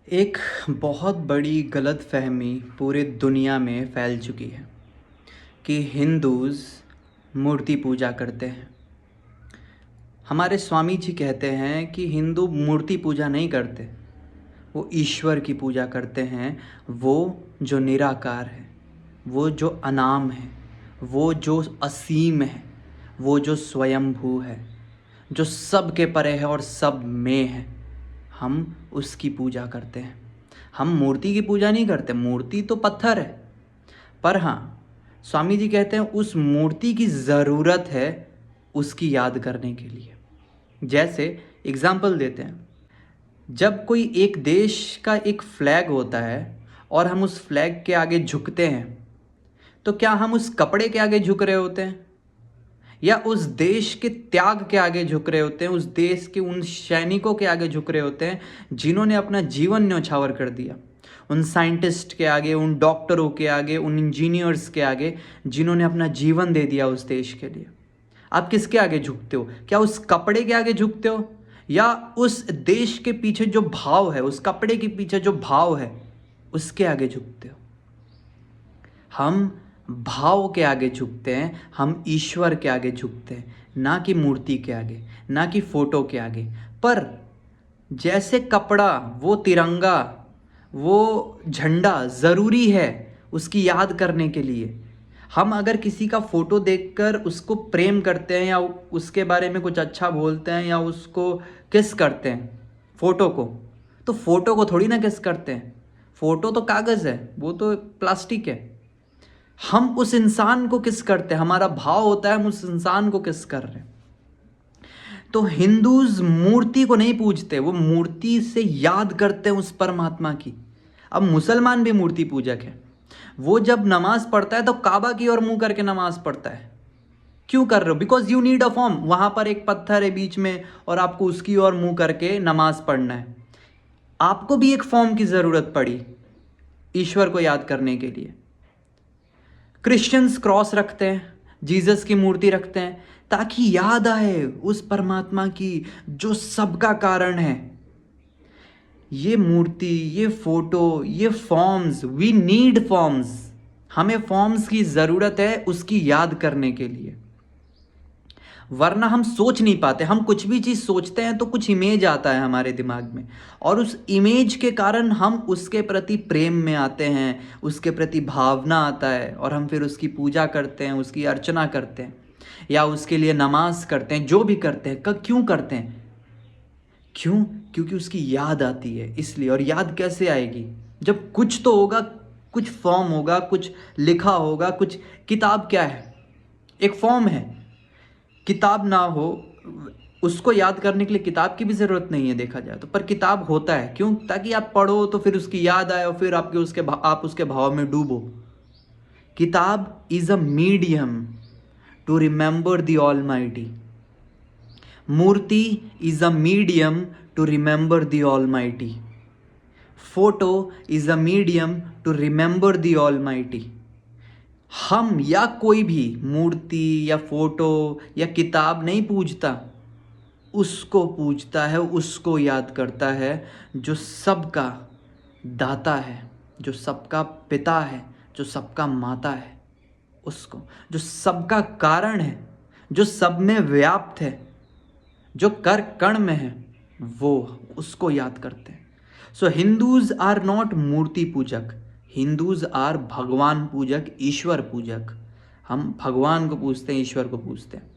एक बहुत बड़ी गलतफहमी पूरे दुनिया में फैल चुकी है कि हिंदूज़ मूर्ति पूजा करते हैं। हमारे स्वामी जी कहते हैं कि हिंदू मूर्ति पूजा नहीं करते, वो ईश्वर की पूजा करते हैं। वो जो निराकार है, वो जो अनाम है, वो जो असीम है, वो जो स्वयंभू है, जो सब के परे है और सब में है, हम उसकी पूजा करते हैं। हम मूर्ति की पूजा नहीं करते, मूर्ति तो पत्थर है। पर हाँ, स्वामी जी कहते हैं उस मूर्ति की ज़रूरत है उसकी याद करने के लिए। जैसे एग्ज़ाम्पल देते हैं, जब कोई एक देश का एक फ्लैग होता है और हम उस फ्लैग के आगे झुकते हैं, तो क्या हम उस कपड़े के आगे झुक रहे होते हैं या उस देश के त्याग के आगे झुक रहे होते हैं, उस देश के उन सैनिकों के आगे झुक रहे होते हैं जिन्होंने अपना जीवन न्यौछावर कर दिया, उन साइंटिस्ट के आगे, उन डॉक्टरों के आगे, उन इंजीनियर्स के आगे जिन्होंने अपना जीवन दे दिया उस देश के लिए। आप किसके आगे झुकते हो? क्या उस कपड़े के आगे झुकते हो या उस देश के पीछे जो भाव है, उस कपड़े के पीछे जो भाव है उसके आगे झुकते हो? हम भाव के आगे झुकते हैं, हम ईश्वर के आगे झुकते हैं, ना कि मूर्ति के आगे, ना कि फोटो के आगे। पर जैसे कपड़ा, वो तिरंगा, वो झंडा ज़रूरी है उसकी याद करने के लिए, हम अगर किसी का फ़ोटो देखकर उसको प्रेम करते हैं या उसके बारे में कुछ अच्छा बोलते हैं या उसको किस करते हैं फ़ोटो को, तो फ़ोटो को थोड़ी ना किस करते हैं। फ़ोटो तो कागज़ है, वो तो प्लास्टिक है। हम उस इंसान को किस करते हैं, हमारा भाव होता है हम उस इंसान को किस कर रहे हैं। तो हिंदूज मूर्ति को नहीं पूजते, वो मूर्ति से याद करते हैं उस परमात्मा की। अब मुसलमान भी मूर्ति पूजक है, वो जब नमाज पढ़ता है तो काबा की ओर मुंह करके नमाज पढ़ता है। क्यों कर रहे हो? Because you need a form. वहां पर एक पत्थर है बीच में और आपको उसकी ओर मुंह करके नमाज पढ़ना है। आपको भी एक फॉर्म की जरूरत पड़ी ईश्वर को याद करने के लिए। क्रिश्चियंस क्रॉस रखते हैं, जीसस की मूर्ति रखते हैं ताकि याद आए उस परमात्मा की जो सबका कारण है। ये मूर्ति, ये फोटो, ये फॉर्म्स, वी नीड फॉर्म्स। हमें फॉर्म्स की ज़रूरत है उसकी याद करने के लिए, वरना हम सोच नहीं पाते। हम कुछ भी चीज़ सोचते हैं तो कुछ इमेज आता है हमारे दिमाग में, और उस इमेज के कारण हम उसके प्रति प्रेम में आते हैं, उसके प्रति भावना आता है और हम फिर उसकी पूजा करते हैं, उसकी अर्चना करते हैं या उसके लिए नमाज करते हैं। जो भी करते हैं, क्यों करते हैं? क्यों? क्योंकि उसकी याद आती है इसलिए। और याद कैसे आएगी? जब कुछ तो होगा, कुछ फॉर्म होगा, कुछ लिखा होगा, कुछ। किताब क्या है? एक फॉर्म है। किताब ना हो, उसको याद करने के लिए किताब की भी ज़रूरत नहीं है देखा जाए तो, पर किताब होता है क्यों? ताकि आप पढ़ो तो फिर उसकी याद आए और फिर आप उसके भाव में डूबो। किताब is a medium to remember the almighty. मूर्ति is a medium to remember the almighty. Photo is a medium to remember the almighty. हम या कोई भी मूर्ति या फोटो या किताब नहीं पूजता, उसको पूजता है, उसको याद करता है जो सबका दाता है, जो सबका पिता है, जो सबका माता है, उसको, जो सबका कारण है, जो सब में व्याप्त है, जो कर कण में है, वो उसको याद करते हैं। सो हिंदूज आर नॉट मूर्ति पूजक, हिंदूज आर भगवान पूजक, ईश्वर पूजक। हम भगवान को पूजते हैं, ईश्वर को पूजते हैं।